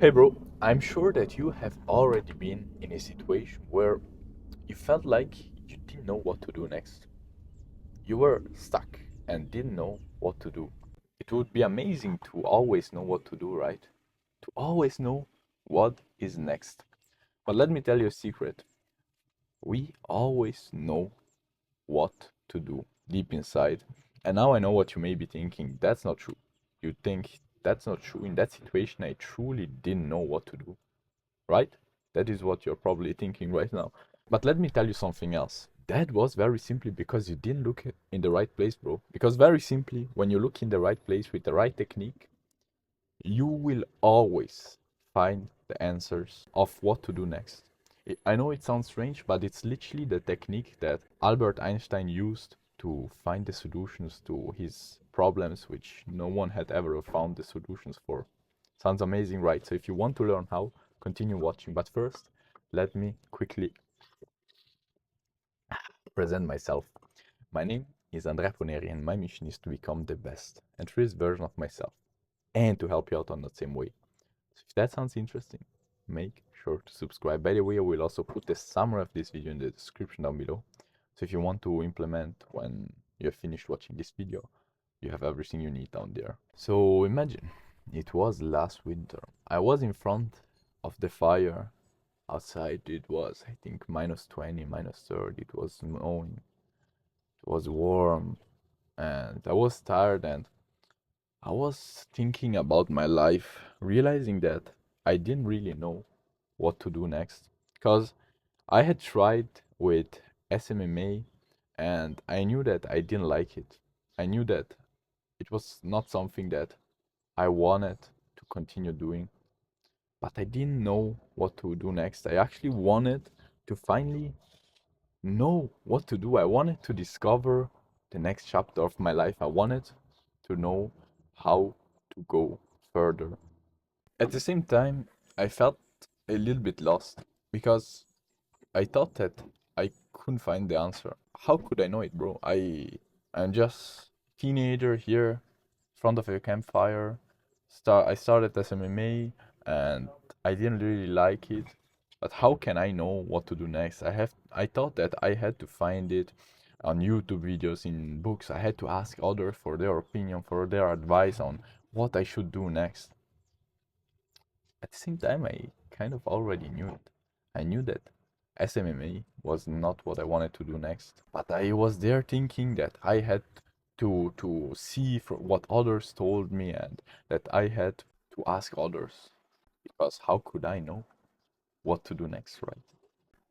Hey bro, I'm sure that you have already been in a situation where you felt like you didn't know what to do next. You were stuck and didn't know what to do. It would be amazing to always know what to do, right? To always know what is next. But let me tell you a secret. We always know what to do deep inside. And now I know what you may be thinking. That's not true. You think that's not true. In that situation, I truly didn't know what to do, right? That is what you're probably thinking right now. But let me tell you something else. That was very simply because you didn't look in the right place, bro. Because very simply, when you look in the right place with the right technique, you will always find the answers of what to do next. I know it sounds strange, but it's literally the technique that Albert Einstein used to find the solutions to his problems, which no one had ever found the solutions for. Sounds amazing, right? So if you want to learn how, continue watching. But first, let me quickly present myself. My name is Andrea Poneri, and my mission is to become the best and truest version of myself and to help you out on that same way. So if that sounds interesting, make sure to subscribe. By the way, I will also put the summary of this video in the description down below. So if you want to implement when you have finished watching this video, you have everything you need down there. So imagine it was last winter. I was in front of the fire. Outside it was, I think, -20, -30. It was snowing. It was warm. And I was tired and I was thinking about my life, realizing that I didn't really know what to do next. Because I had tried with SMMA and I knew that I didn't like it. I knew that it was not something that I wanted to continue doing, but I didn't know what to do next. I actually wanted to finally know what to do. I wanted to discover the next chapter of my life. I wanted to know how to go further. At the same time, I felt a little bit lost because I thought that I couldn't find the answer. How could I know it, bro? I'm just teenager here, in front of a campfire. I started as MMA and I didn't really like it. But how can I know what to do next? I thought that I had to find it on YouTube videos, in books. I had to ask others for their opinion, for their advice on what I should do next. At the same time, I kind of already knew it. I knew that SMMA was not what I wanted to do next, but I was there thinking that I had to see from what others told me and that I had to ask others because how could I know what to do next, right?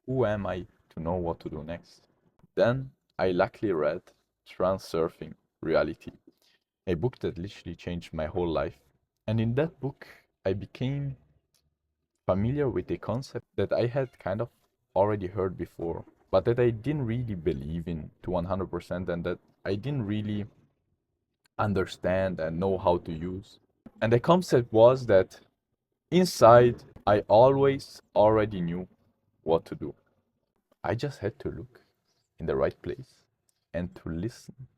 Who am I to know what to do next? Then I luckily read Transurfing Reality, a book that literally changed my whole life. And in that book, I became familiar with a concept that I had kind of already heard before, but that I didn't really believe in to 100% and that I didn't really understand and know how to use. And the concept was that inside I always already knew what to do. I just had to look in the right place and to listen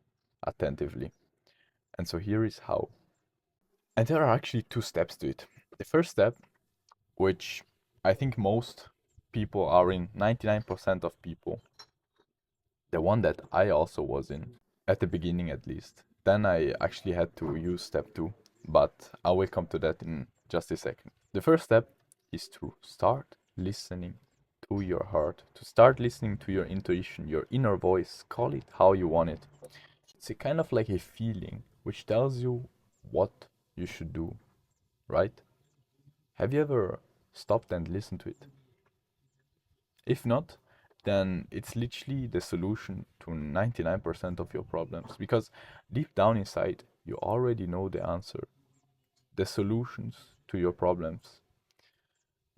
attentively. And so here is how. And there are actually two steps to it. The first step, which I think most people are in, 99% of people, the one that I also was in, at the beginning at least. Then I actually had to use step two, but I will come to that in just a second. The first step is to start listening to your heart, to start listening to your intuition, your inner voice, call it how you want it. It's a kind of like a feeling which tells you what you should do, right? Have you ever stopped and listened to it? If not, then it's literally the solution to 99% of your problems because deep down inside, you already know the answer, the solutions to your problems.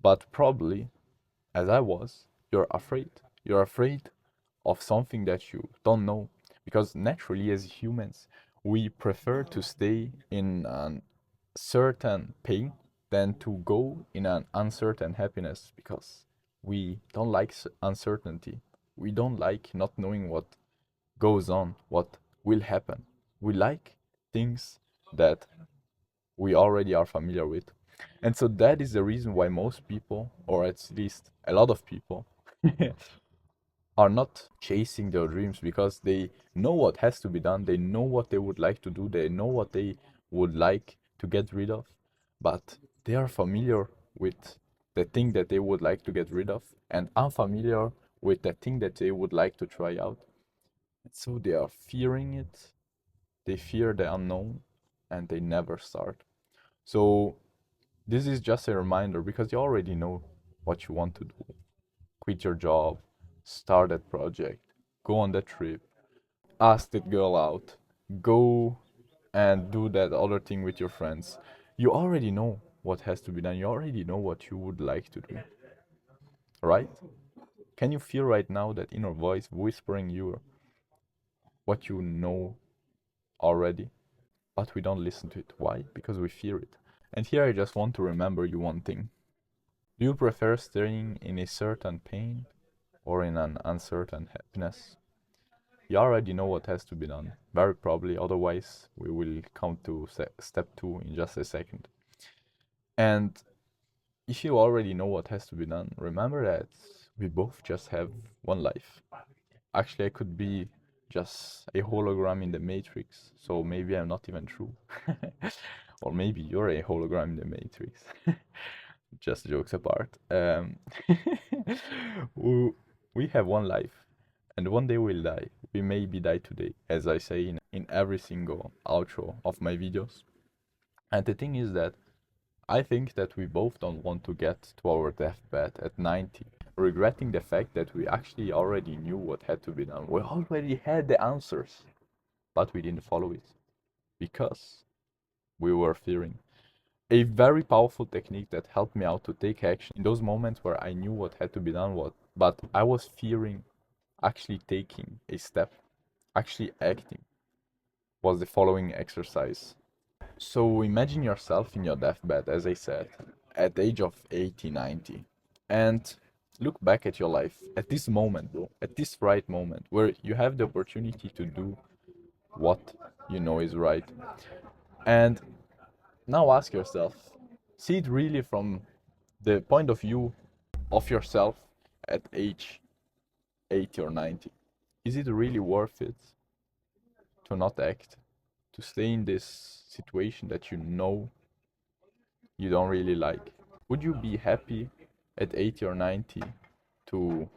But probably, as I was, you're afraid. You're afraid of something that you don't know because naturally, as humans, we prefer to stay in a certain pain than to go in an uncertain happiness because we don't like uncertainty. We don't like not knowing what goes on, what will happen. We like things that we already are familiar with. And so that is the reason why most people, or at least a lot of people, are not chasing their dreams, because they know what has to be done, they know what they would like to do, they know what they would like to get rid of, but they are familiar with the thing that they would like to get rid of and unfamiliar with the thing that they would like to try out. And so they are fearing it, they fear the unknown, and they never start. So this is just a reminder, because you already know what you want to do. Quit your job, start that project, go on that trip, ask that girl out, go and do that other thing with your friends. You already know what has to be done. You already know what you would like to do, right? Can you feel right now that inner voice whispering you what you know already? But we don't listen to it. Why? Because we fear it. And here I just want to remember you one thing. Do you prefer staying in a certain pain or in an uncertain happiness? You already know what has to be done, very probably, otherwise we will come to step 2 in just a second. And if you already know what has to be done, remember that we both just have one life. Actually, I could be just a hologram in the Matrix, so maybe I'm not even true. Or maybe you're a hologram in the Matrix. Just jokes apart. We have one life, and one day we'll die. We maybe die today, as I say in every single outro of my videos. And the thing is that I think that we both don't want to get to our deathbed at 90, regretting the fact that we actually already knew what had to be done. We already had the answers, but we didn't follow it because we were fearing. A very powerful technique that helped me out to take action in those moments where I knew what had to be done, but I was fearing actually taking a step, actually acting, was the following exercise. So imagine yourself in your deathbed, as I said, at the age of 80, 90, and look back at your life, at this moment, bro, at this right moment, where you have the opportunity to do what you know is right. And now ask yourself, see it really from the point of view of yourself at age 80 or 90. Is it really worth it to not act, to stay in this situation that you know you don't really like? Would you be happy at 80 or 90 to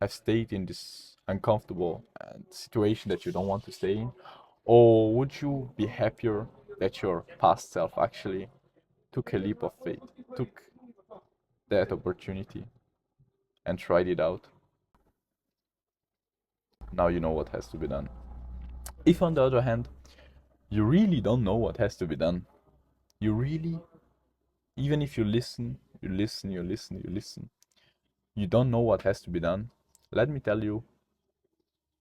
have stayed in this uncomfortable situation that you don't want to stay in? Or would you be happier that your past self actually took a leap of faith, took that opportunity and tried it out? Now you know what has to be done. If on the other hand, you really don't know what has to be done, you really, even if you listen, you don't know what has to be done, let me tell you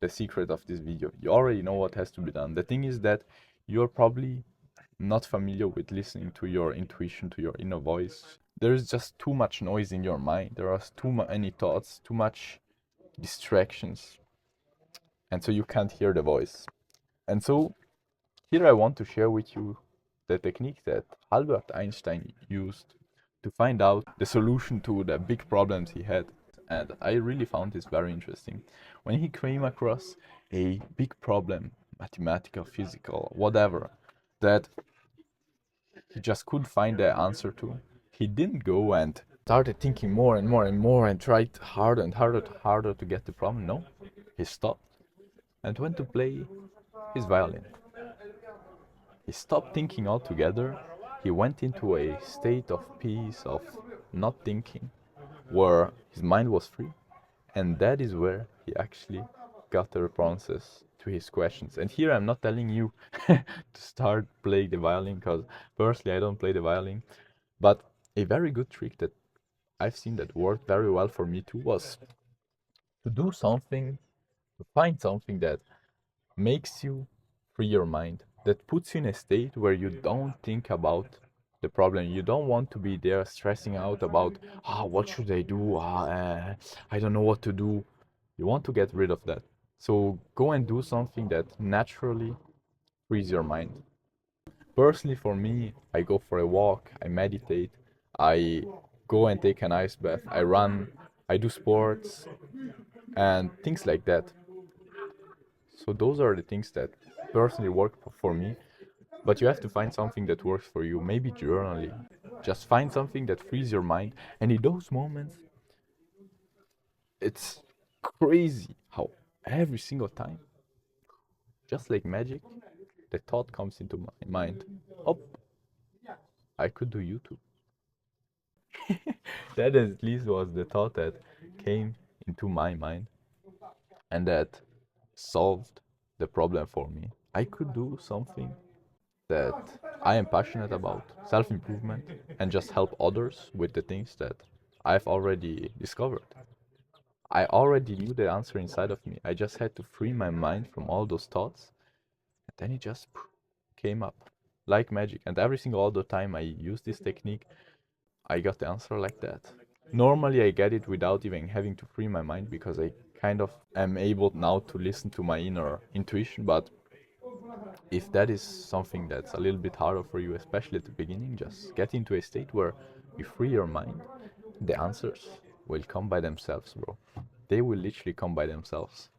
the secret of this video. You already know what has to be done. The thing is that you're probably not familiar with listening to your intuition, to your inner voice. There is just too much noise in your mind. There are too many thoughts, too much distractions. And so you can't hear the voice. And so here I want to share with you the technique that Albert Einstein used to find out the solution to the big problems he had. And I really found this very interesting. When he came across a big problem, mathematical, physical, whatever, that he just couldn't find the answer to, he didn't go and started thinking more and more and more and tried harder and harder to get the problem. No, he stopped and went to play his violin. He stopped thinking altogether. He went into a state of peace, of not thinking, where his mind was free. And that is where he actually got the responses to his questions. And here I'm not telling you to start playing the violin, because personally I don't play the violin. But a very good trick that I've seen that worked very well for me too was to do something, to find something that makes you free your mind, that puts you in a state where you don't think about the problem. You don't want to be there stressing out about, what should I do? I don't know what to do. You want to get rid of that. So go and do something that naturally frees your mind. Personally, for me, I go for a walk, I meditate, I go and take an ice bath, I run, I do sports, and things like that. So those are the things that personally work for me. But you have to find something that works for you. Maybe journaling. Just find something that frees your mind. And in those moments, it's crazy how every single time, just like magic, the thought comes into my mind. Oh, I could do YouTube. That at least was the thought that came into my mind and that solved the problem for me. I could do something that I am passionate about, self improvement, and just help others with the things that I've already discovered. I already knew the answer inside of me. I just had to free my mind from all those thoughts, and then it just came up like magic. And every single other time I use this technique, I got the answer like that. Normally, I get it without even having to free my mind because I kind of am able now to listen to my inner intuition. But if that is something that's a little bit harder for you, especially at the beginning, just get into a state where you free your mind. The answers will come by themselves, bro. They will literally come by themselves.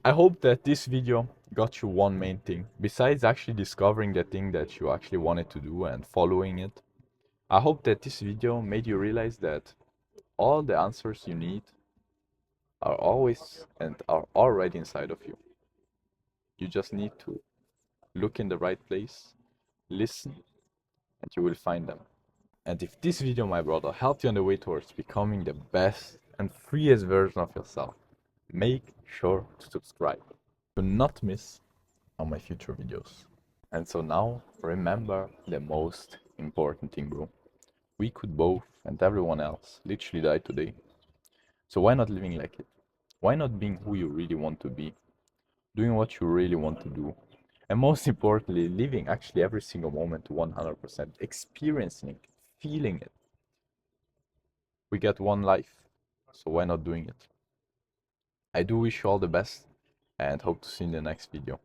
I hope that this video got you one main thing. Besides actually discovering the thing that you actually wanted to do and following it, I hope that this video made you realize that all the answers you need are always and are already inside of you. You just need to look in the right place, listen, and you will find them. And if this video, my brother, helped you on the way towards becoming the best and freest version of yourself, make sure to subscribe to not miss on my future videos. And so now, remember the most important thing, bro. We could both, and everyone else, literally die today. So why not living like it? Why not being who you really want to be? Doing what you really want to do? And most importantly, living actually every single moment to 100%, experiencing it, feeling it. We get one life, so why not doing it? I do wish you all the best and hope to see you in the next video.